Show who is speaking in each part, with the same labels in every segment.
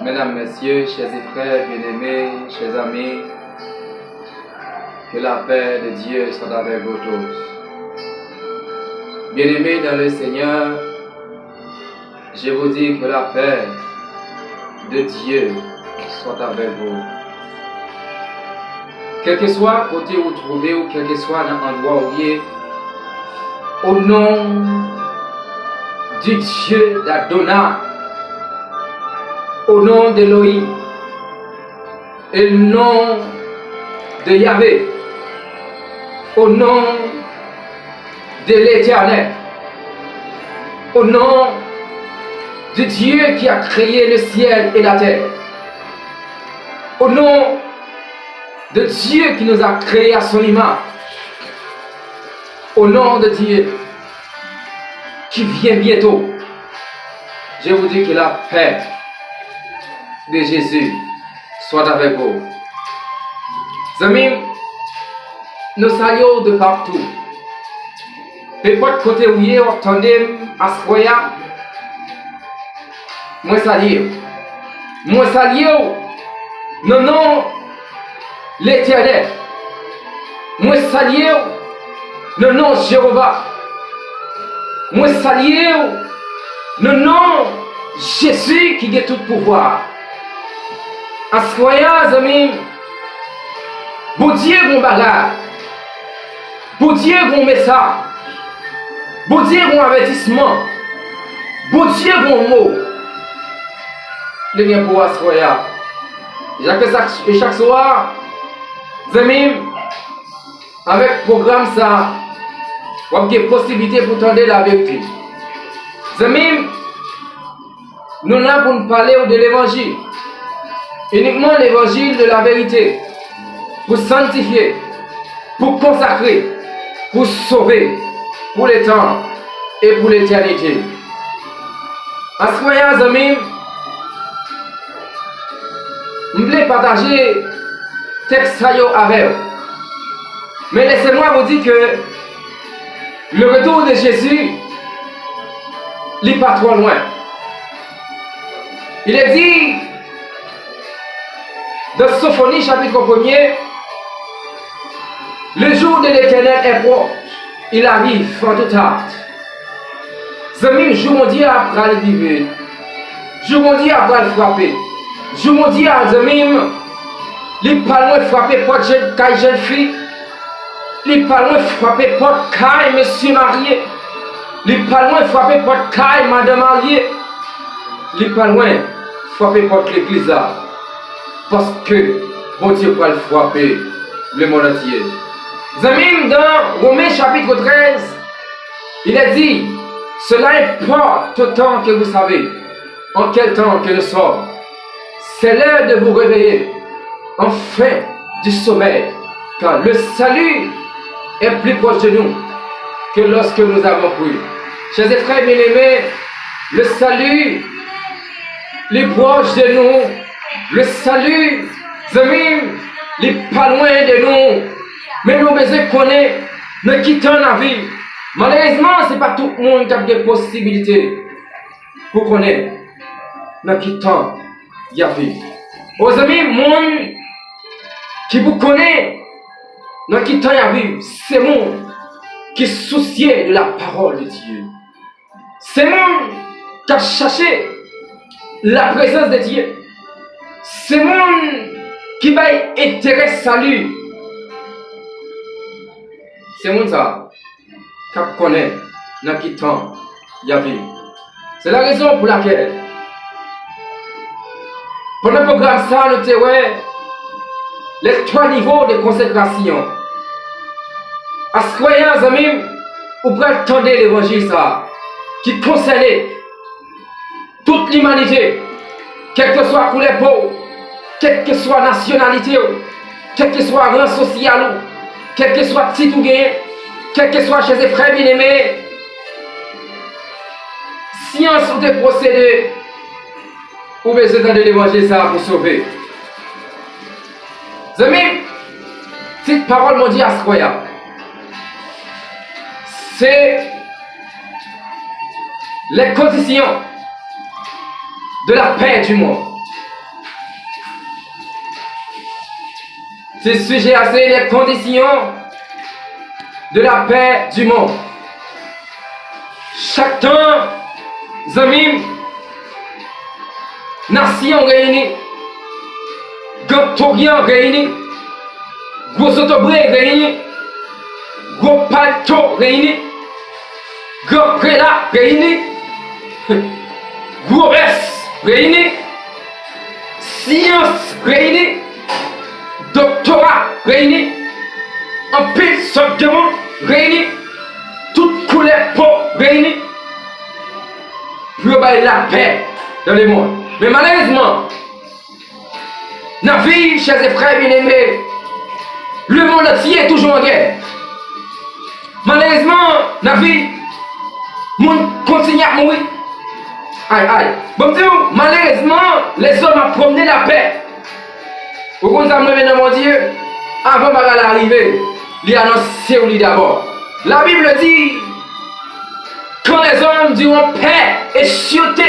Speaker 1: Mesdames, Messieurs, chers frères, bien-aimés, chers amis, que la paix de Dieu soit avec vous tous. Bien-aimés dans le Seigneur, je vous dis que la paix de Dieu soit avec vous. Quel que soit le côté où vous trouvez ou quel que soit l'endroit où vous êtes, au nom du Dieu d'Adonai, au nom d'Élohim et le nom de Yahvé, au nom de l'Éternel, au nom de Dieu qui a créé le ciel et la terre, au nom de Dieu qui nous a créés à son image, au nom de Dieu qui vient bientôt, je vous dis que la paix de Jésus soit avec vous. Amis, nous saluons de partout. Peu importe côté où vous entendez à ce croyant, moi salue. Moi salue le nom l'Éternel. Moi salue le nom Jéhovah. Moi salue le nom Jésus qui a tout pouvoir. En ce croyant, amis, bon Dieu, bon bagage, bon Dieu, bon message, bon Dieu, bon avertissement, bon Dieu, bon mot. Le bien pour ce croyant. Chaque soir, amis, avec le programme, ça, vous avez des possibilités pour tendre la vérité. Amis, nous sommes là pour nous parler de l'évangile. Uniquement l'évangile de la vérité, pour sanctifier, pour consacrer, pour sauver, pour le temps et pour l'éternité. En ce moment, amis, je voulais partager le texte avec vous. Mais laissez-moi vous dire que le retour de Jésus n'est pas trop loin. Il est dit dans Sophonie chapitre 1er, le jour de l'Éternel est proche, il arrive en tout hâte. Zemim, jour mon Dieu après le vivre, jour mon Dieu après le frapper, jour mon Dieu à Zemim, il pas loin frapper porte jeune fille, il pas loin frapper porte caille monsieur marié, il pas loin frapper porte caille madame mariée, il pas loin frapper porte l'église là. Parce que bon Dieu va le frapper le monde entier. Zamim, dans Romains chapitre 13, il a dit, cela importe autant que vous savez en quel temps que nous sommes. C'est l'heure de vous réveiller, enfin du sommeil, car le salut est plus proche de nous que lorsque nous avons cru. Chers frères bien-aimés, le salut est proche de nous. Le salut, Zamim, il n'est pas loin de nous. Mais nous besoin connaître, nous quittons la vie. Malheureusement, ce n'est pas tout le monde qui a des possibilités pour connaître. Nous quittons la vie. Aux amis, monde qui vous connaît, nous quittons la vie, c'est monde qui soucie de la parole de Dieu. C'est monde qui a cherché la présence de Dieu. C'est monde qui va intérêt salut. C'est monde ça qui connaît dans qui temps il y a vie. C'est la raison pour laquelle pendant le programme ça nous avons les 3 niveaux de consécration. À ce croyant amis, vous pouvez attendre l'évangile ça qui concerne toute l'humanité, quelle que soit la couleur peau, quelle que soit la nationalité, quel que soit le rang social, quel que soit le titre ou gain, quel que soit chez les frères bien-aimés, science ou des procédés, vous besoin de l'évangile ça pour sauver. Amis, cette parole m'a dit à ce croyant, c'est les conditions de la paix du monde. Ce sujet c'est les conditions de la paix du monde. Chaque temps, amis, nation réunie, gantorian réunis, gros autobré réunis, gros palto réunis, gros prélat réunis, gros S réunis, science réunie, doctorat réunis, en pile sorte de monde réunis, toutes couleurs pour réunis, pour la paix dans le monde. Mais malheureusement, dans la vie, chers et frères bien-aimés, le monde entier est toujours en guerre. Malheureusement, dans la vie, le monde continue à mourir. Aïe, aïe. Bon, malheureusement, les hommes ont promené la paix. Vous comprenez, mon Dieu, avant de l'arrivée, il a annoncé au lit d'abord. La Bible dit, quand les hommes diront paix et sûreté,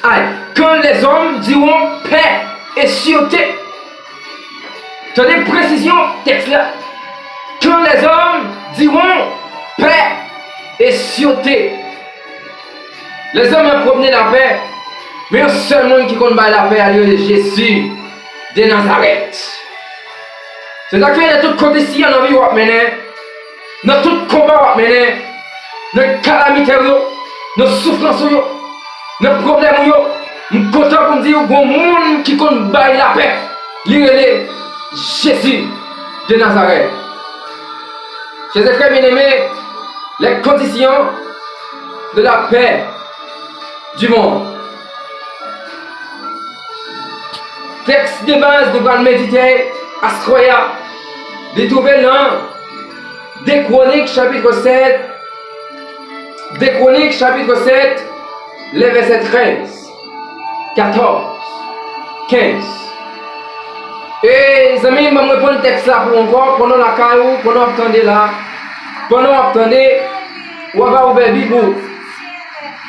Speaker 1: aïe, quand les hommes diront paix et sûreté, tenez précision, texte là. Quand les hommes diront paix et sûreté, les hommes ont promené la paix, mais un seul monde qui compte la paix à Dieu, Jésus de Nazareth. C'est ça que dans toute condition dans la vie, dans tout combat, dans les calamités, dans les souffrances, dans les problèmes, je suis content pour dire qu'il y a un monde qui compte la paix. Il est Jésus de Nazareth. Chers frères bien-aimés, les conditions de la paix du monde. Texte de base, nous allons méditer à Stroya, de trouver dans des Chroniques chapitre 7, des Chroniques chapitre 7, les versets 13, 14, 15. Et les amis, je vais prendre le texte là pour encore, pendant la caillou, pendant attendre là, pendant attendre, on va ouvrir la Bible,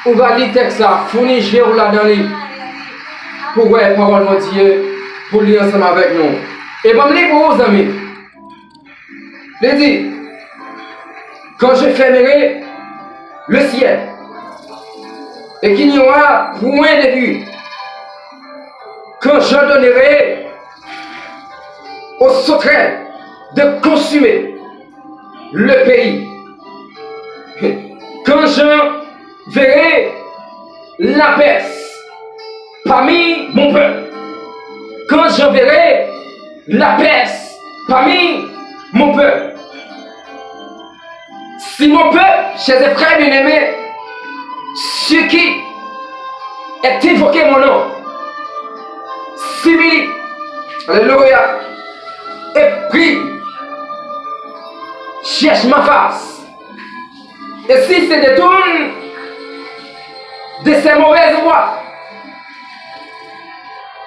Speaker 1: on va lire le texte là, fournir ou là dans le pour voir la parole de Dieu, pour lire ensemble avec nous. Et je vais lire pour vous, amis. Je dis, quand je fermerai le ciel, et qu'il n'y aura point de vue, quand je donnerai aux sauterelles de consumer le pays, quand je verrai la peste parmi mon peuple, quand j'enverrai la peste parmi mon peuple, si mon peuple, chers frères bien-aimés, ceux qui est invoqué mon nom, s'humilie, alléluia, et prie, cherche ma face, et si se détourne de ces mauvaises voies,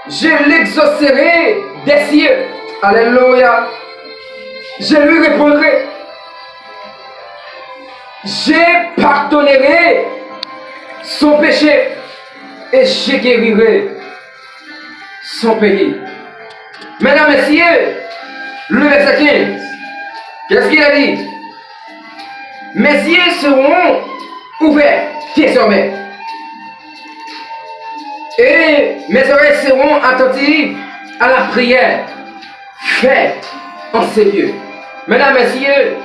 Speaker 1: je l'exaucerai des cieux. Alléluia. Je lui répondrai. Je pardonnerai son péché et je guérirai son pays. Mesdames et messieurs, le verset 15. Qu'est-ce qu'il a dit? Mes yeux seront ouverts désormais. Et mes oreilles seront attentives à la prière faite en ces lieux. Mesdames, messieurs,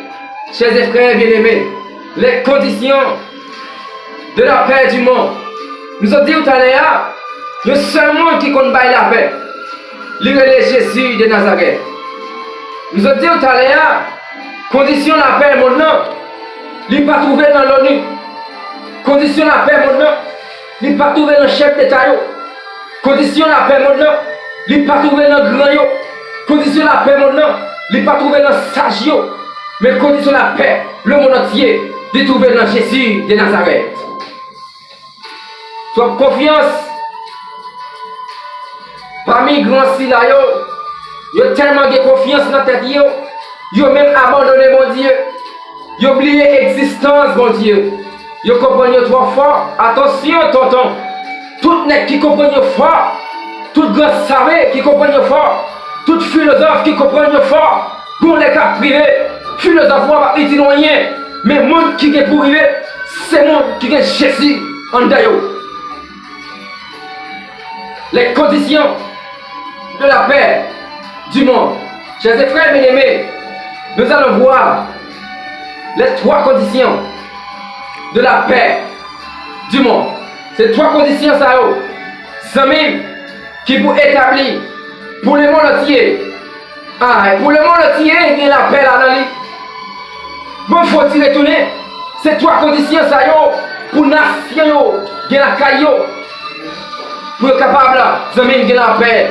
Speaker 1: chers et frères bien-aimés, les conditions de la paix du monde. Nous avons dit tout à l'heure, le seul monde qui compte la paix, c'est Jésus de Nazareth. Nous avons dit tout à l'heure, condition de la paix maintenant, il n'est pas trouvé dans l'ONU. Condition de la paix maintenant, il n'est pas trouvé dans le chef d'État. Condition de la paix maintenant, il n'est pas trouvé dans le grand. Condition de la paix maintenant, il n'est pas trouvé dans le sage. Mais condition de la paix, le monde entier, il est trouvé dans Jésus de Nazareth. Sois confiance. Parmi les grands sila, ils ont tellement de confiance dans la tête. Ils ont même abandonné mon Dieu. Ils ont oublié l'existence, mon Dieu. Ils comprennent trop fort. Attention, tonton. Tout n'est qui comprennent fort. Tout grand savait qui comprennent fort. Tout philosophe qui comprend fort, qu'on les cas privés, philosophe va pas dire rien, mais le monde qui est pour arriver, c'est le monde qui est Jésus en d'ailleurs. Les conditions de la paix du monde. Chers frères bien-aimés, nous allons voir les 3 conditions de la paix du monde. Ces 3 conditions, ça y est, qui pour établir pour le monde entier. Pour le monde entier, il y a la paix là-dedans. Bon, faut-il retourner? Ces 3 conditions, ça y est, pour la nation, il y a la caillou. Pour être capable, il y a la paix.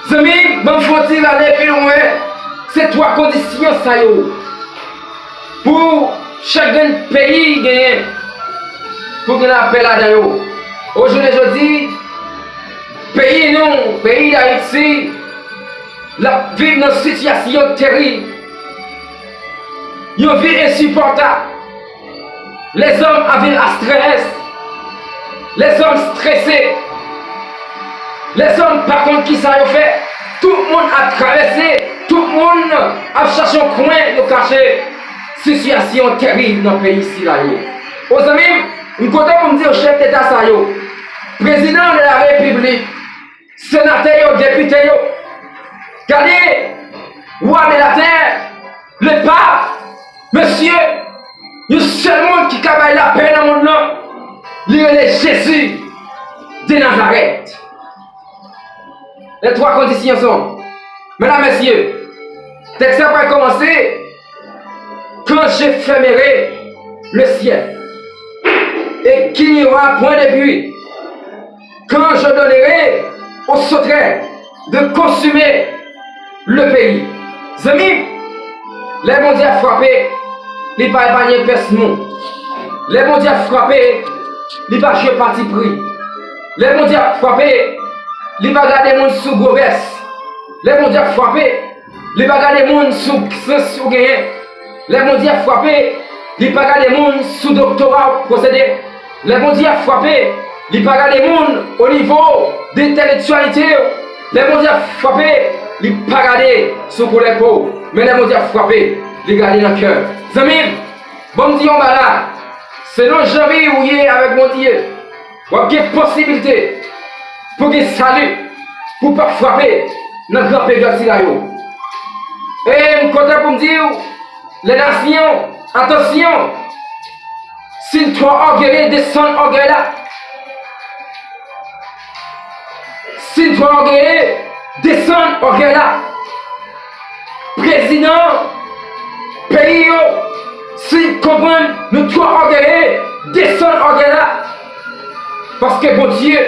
Speaker 1: Zami, bon, faut-il aller plus loin? Ces 3 conditions, ça y est. Pour chacun pays, gagner. Pour que la paix là-dedans. Aujourd'hui, je dis, pays nous, pays d'Haïti, la vie dans une situation terrible. Une vie insupportable. Les hommes avaient la stress. Les hommes stressés. Les hommes, par contre, qui ça a fait? Tout le monde a traversé. Tout le monde a cherché un coin de cacher. Situation terrible dans le pays ici. Aux amis, je suis content pour me dire au chef d'État, président de la République, sénateur, député, regardez, roi de la terre, le pape, monsieur, il y a seul monde qui travaille la paix dans le monde, il est Jésus de Nazareth. Les 3 conditions sont, mesdames, messieurs, texte va commencer quand je fermerai le ciel et qu'il n'y aura point de pluie. Quand je donnerai aux sauterelles de consumer le pays. Amis, les mondiaux frappés, ils ne pas épargner personne. Les mondiaux frappés, ils ne pas jouer parti pris. Les mondiaux frappés, ils ne pas garder les gens sous grossesse. Les mondiaux frappés, ils ne pas garder les gens sous gain. Les mondiaux frappés, ils ne pas garder les gens sous doctorat procédé. Les mondiaux frappés, il n'y a pas de monde au niveau d'intellectualité. Les mondiaux frappés, il n'y a pas de sur les pauvres. Mais les mondiaux frappés, il y a dans le cœur. Amis, bon Dieu, c'est non jamais où il est avec mon Dieu. Il y a une possibilité pour qu'il salue, pour ne pas frapper dans le grand pays de Sirayo. Et je suis content pour me dire, les nations, attention, si toi orgueilleux, descends orgueil là. Si toi orgueilleux, descends orgueil là. Président, pays, si comprendre, nous toi orgueilleux, descends orgueil là. Parce que bon Dieu,